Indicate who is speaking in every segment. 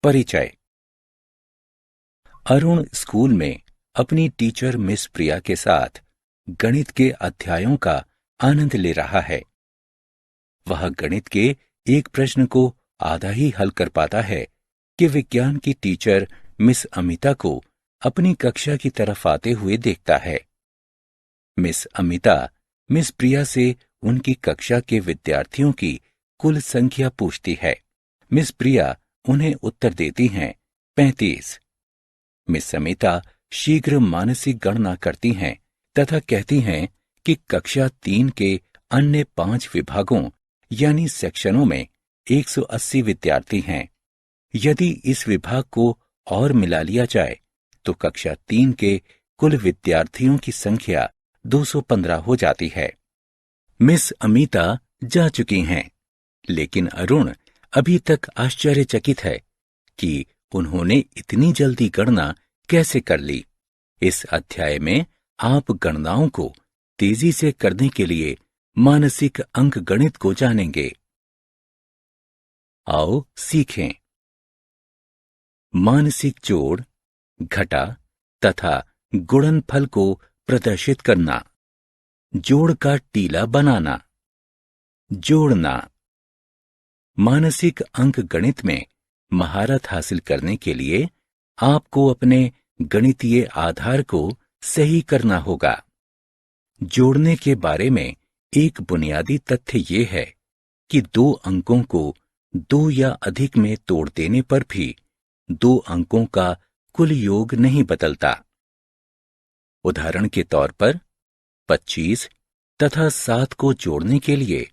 Speaker 1: परिचय। अरुण स्कूल में अपनी टीचर मिस प्रिया के साथ गणित के अध्यायों का आनंद ले रहा है। वह गणित के एक प्रश्न को आधा ही हल कर पाता है कि विज्ञान की टीचर मिस अमिता को अपनी कक्षा की तरफ आते हुए देखता है। मिस अमिता मिस प्रिया से उनकी कक्षा के विद्यार्थियों की कुल संख्या पूछती है। मिस प्रिया उन्हें उत्तर देती हैं 35। मिस अमिता शीघ्र मानसिक गणना करती हैं तथा कहती हैं कि कक्षा 3 के अन्य 5 विभागों यानी सेक्शनों में 180 विद्यार्थी हैं। यदि इस विभाग को और मिला लिया जाए तो कक्षा 3 के कुल विद्यार्थियों की संख्या 215 हो जाती है। मिस अमिता जा चुकी हैं, लेकिन अरुण अभी तक आश्चर्यचकित है कि उन्होंने इतनी जल्दी गणना कैसे कर ली। इस अध्याय में आप गणनाओं को तेजी से करने के लिए मानसिक अंकगणित को जानेंगे। आओ सीखें। मानसिक जोड़, घटा तथा गुणनफल को प्रदर्शित करना। जोड़ का टीला बनाना। जोड़ना। मानसिक अंकगणित में महारत हासिल करने के लिए आपको अपने गणितीय आधार को सही करना होगा। जोड़ने के बारे में एक बुनियादी तथ्य ये है कि 2 अंकों को 2 या अधिक में तोड़ देने पर भी 2 अंकों का कुल योग नहीं बदलता। उदाहरण के तौर पर 25 तथा 7 को जोड़ने के लिए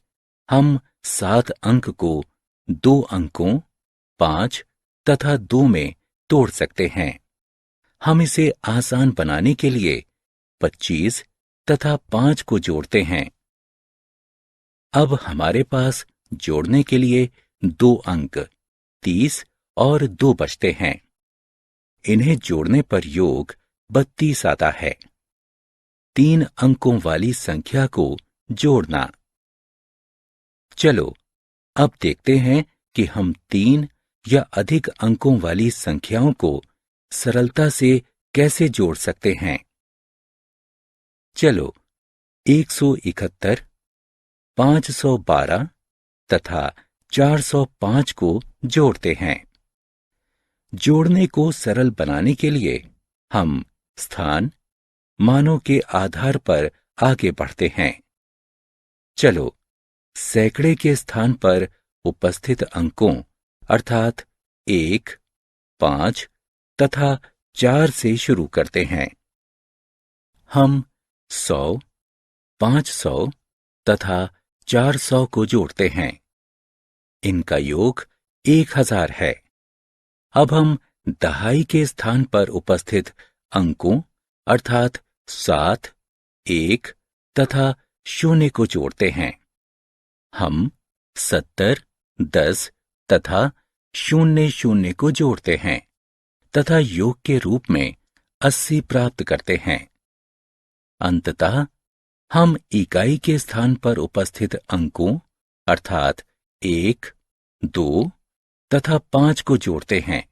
Speaker 1: हम 7 अंक को 2 अंकों 5 तथा 2 में तोड़ सकते हैं। हम इसे आसान बनाने के लिए 25 तथा 5 को जोड़ते हैं। अब हमारे पास जोड़ने के लिए 2 अंक 30 और 2 बचते हैं। इन्हें जोड़ने पर योग 32 आता है। 3 अंकों वाली संख्या को जोड़ना। चलो अब देखते हैं कि हम 3 या अधिक अंकों वाली संख्याओं को सरलता से कैसे जोड़ सकते हैं। चलो 171, 512 तथा 405 को जोड़ते हैं। जोड़ने को सरल बनाने के लिए हम स्थान, मानों के आधार पर आगे बढ़ते हैं। चलो सैकड़े के स्थान पर उपस्थित अंकों अर्थात 1, 5 तथा 4 से शुरू करते हैं। हम 100, 500 तथा 400 को जोड़ते हैं। इनका योग 1000 है। अब हम दहाई के स्थान पर उपस्थित अंकों अर्थात 7, 1 तथा 0 को जोड़ते हैं। हम 70, 10 तथा 00 को जोड़ते हैं तथा योग के रूप में 80 प्राप्त करते हैं। अंततः हम इकाई के स्थान पर उपस्थित अंकों अर्थात 1, 2 तथा 5 को जोड़ते हैं,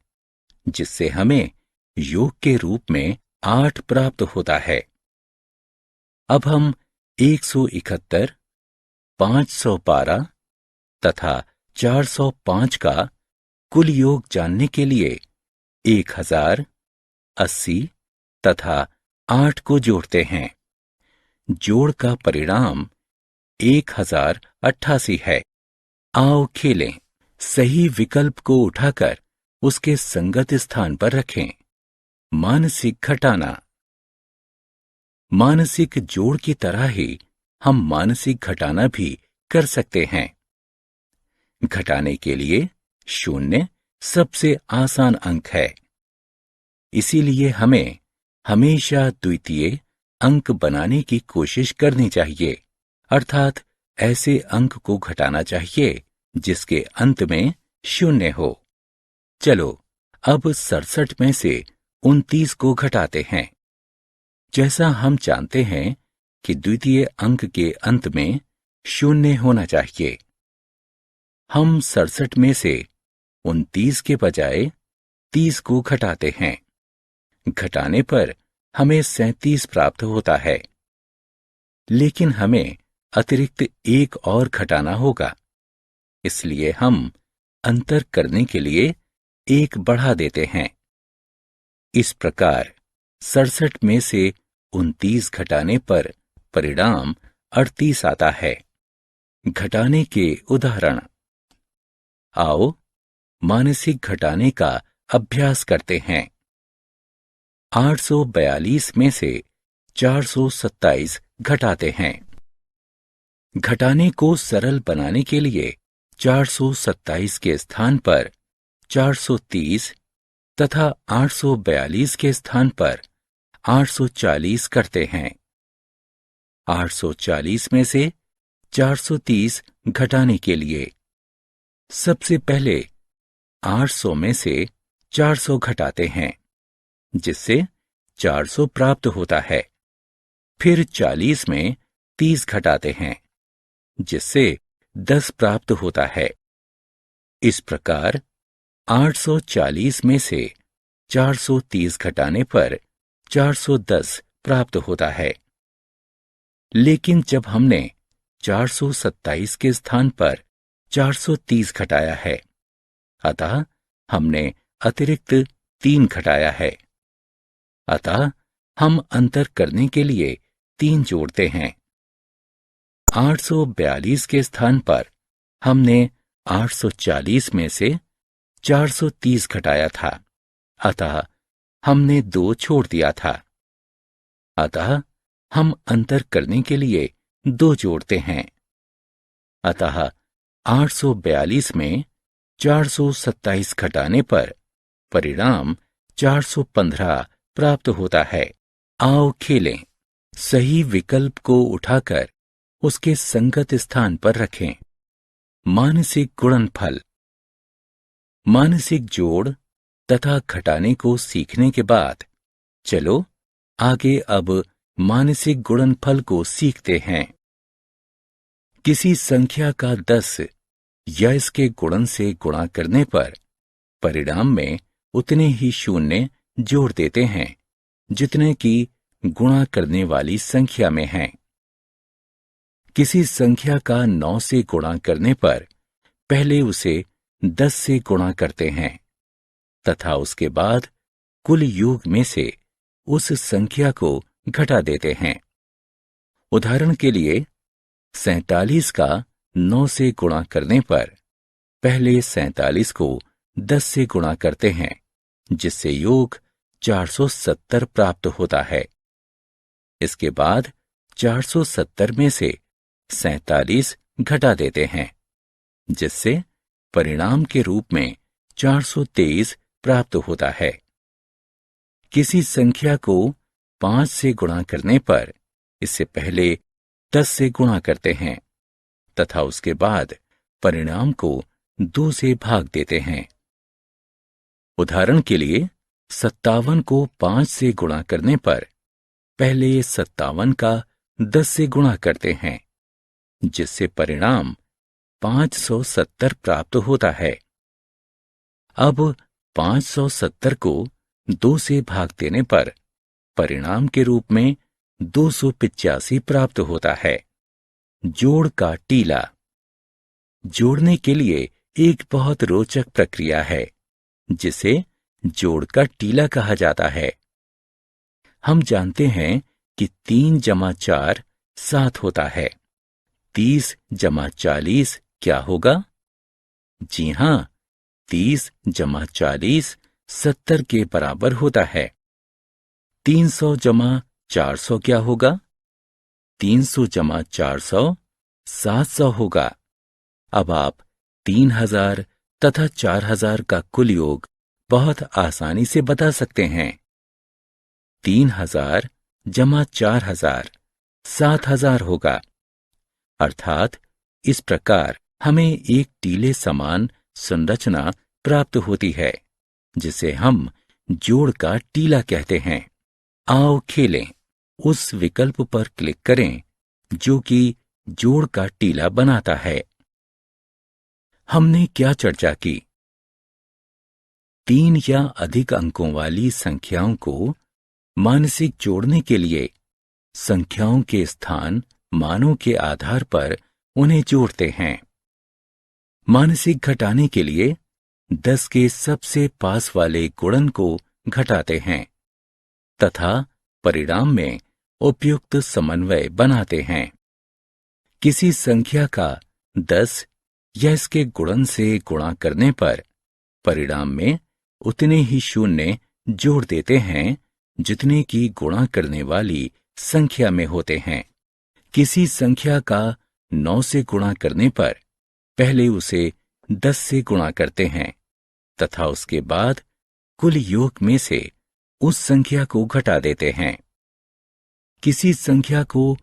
Speaker 1: जिससे हमें योग के रूप में 8 प्राप्त होता है। अब हम 171, 512 तथा 405 का कुल योग जानने के लिए 1000, 80 तथा 8 को जोड़ते हैं। जोड़ का परिणाम 1088 है। आओ खेलें। सही विकल्प को उठाकर उसके संगत स्थान पर रखें। मानसिक घटाना। मानसिक जोड़ की तरह ही हम मानसिक घटाना भी कर सकते हैं। घटाने के लिए 0 सबसे आसान अंक है। इसीलिए हमें हमेशा द्वितीय अंक बनाने की कोशिश करनी चाहिए, अर्थात ऐसे अंक को घटाना चाहिए जिसके अंत में 0 हो। चलो अब 67 में से 29 को घटाते हैं। जैसा हम जानते हैं कि द्वितीय अंक के अंत में 0 होना चाहिए, हम 67 में से 29 के बजाय 30 को घटाते हैं। घटाने पर हमें 37 प्राप्त होता है, लेकिन हमें अतिरिक्त एक और घटाना होगा, इसलिए हम अंतर करने के लिए एक बढ़ा देते हैं। इस प्रकार 67 में से 29 घटाने पर परिणाम 38 आता है। घटाने के उदाहरण। आओ मानसिक घटाने का अभ्यास करते हैं। 842 में से 427 घटाते हैं। घटाने को सरल बनाने के लिए 427 के स्थान पर 430 तथा 842 के स्थान पर 840 करते हैं। 840 में से 430 घटाने के लिए सबसे पहले 800 में से 400 घटाते हैं, जिससे 400 प्राप्त होता है। फिर 40 में 30 घटाते हैं, जिससे 10 प्राप्त होता है। इस प्रकार 840 में से 430 घटाने पर 410 प्राप्त होता है। लेकिन जब हमने 427 के स्थान पर 430 घटाया है, अतः हमने अतिरिक्त 3 घटाया है। अतः हम अंतर करने के लिए 3 जोड़ते हैं। 842 के स्थान पर हमने 840 में से 430 घटाया था, अतः हमने 2 छोड़ दिया था। अतः हम अंतर करने के लिए 2 जोड़ते हैं। अतः 842 में 427 घटाने पर परिणाम 415 प्राप्त होता है। आओ खेलें। सही विकल्प को उठाकर उसके संगत स्थान पर रखें। मानसिक गुणनफल। मानसिक जोड़ तथा घटाने को सीखने के बाद चलो आगे अब मानसिक गुणनफल को सीखते हैं। किसी संख्या का 10 या इसके गुणन से गुणा करने पर परिणाम में उतने ही शून्य जोड़ देते हैं जितने की गुणा करने वाली संख्या में हैं। किसी संख्या का 9 से गुणा करने पर पहले उसे 10 से गुणा करते हैं तथा उसके बाद कुल योग में से उस संख्या को घटा देते हैं। उदाहरण के लिए 47 का 9 से गुणा करने पर पहले 47 को 10 से गुणा करते हैं, जिससे योग 470 प्राप्त होता है। इसके बाद 470 में से 47 घटा देते हैं, जिससे परिणाम के रूप में 423 प्राप्त होता है। किसी संख्या को 5 से गुणा करने पर इससे पहले 10 से गुणा करते हैं तथा उसके बाद परिणाम को 2 से भाग देते हैं। उदाहरण के लिए 57 को 5 से गुणा करने पर पहले 57 का 10 से गुणा करते हैं, जिससे परिणाम 570 प्राप्त होता है। अब 570 को 2 से भाग देने पर परिणाम के रूप में 285 प्राप्त होता है। जोड़ का टीला। जोड़ने के लिए एक बहुत रोचक प्रक्रिया है, जिसे जोड़ का टीला कहा जाता है। हम जानते हैं कि 3 जमा 4 7 होता है। 30 जमा 40 क्या होगा? जी हां, 30 जमा 40 70 के बराबर होता है। 300 जमा 400 क्या होगा? 300 जमा 400 700 होगा। अब आप 3000 तथा 4000 का कुल योग बहुत आसानी से बता सकते हैं। 3000 जमा 4000 7000 होगा। अर्थात इस प्रकार हमें एक टीले समान संरचना प्राप्त होती है, जिसे हम जोड़ का टीला कहते हैं। आओ खेलें। उस विकल्प पर क्लिक करें जो कि जोड़ का टीला बनाता है। हमने क्या चर्चा की? 3 या अधिक अंकों वाली संख्याओं को मानसिक जोड़ने के लिए संख्याओं के स्थान मानों के आधार पर उन्हें जोड़ते हैं। मानसिक घटाने के लिए 10 के सबसे पास वाले गुणन को घटाते हैं तथा परिणाम में उपयुक्त समन्वय बनाते हैं। किसी संख्या का 10 या इसके गुणन से गुणा करने पर परिणाम में उतने ही शून्य जोड़ देते हैं जितने की गुणा करने वाली संख्या में होते हैं। किसी संख्या का 9 से गुणा करने पर पहले उसे 10 से गुणा करते हैं तथा उसके बाद कुल योग में से उस संख्या को घटा देते हैं। किसी संख्या को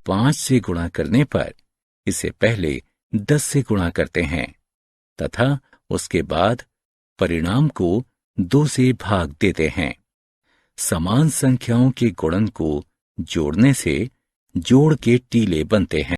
Speaker 1: 5 से गुणा करने पर इसे पहले 10 से गुणा करते हैं तथा उसके बाद परिणाम को 2 से भाग देते हैं। समान संख्याओं के गुणन को जोड़ने से जोड़ के टीले बनते हैं।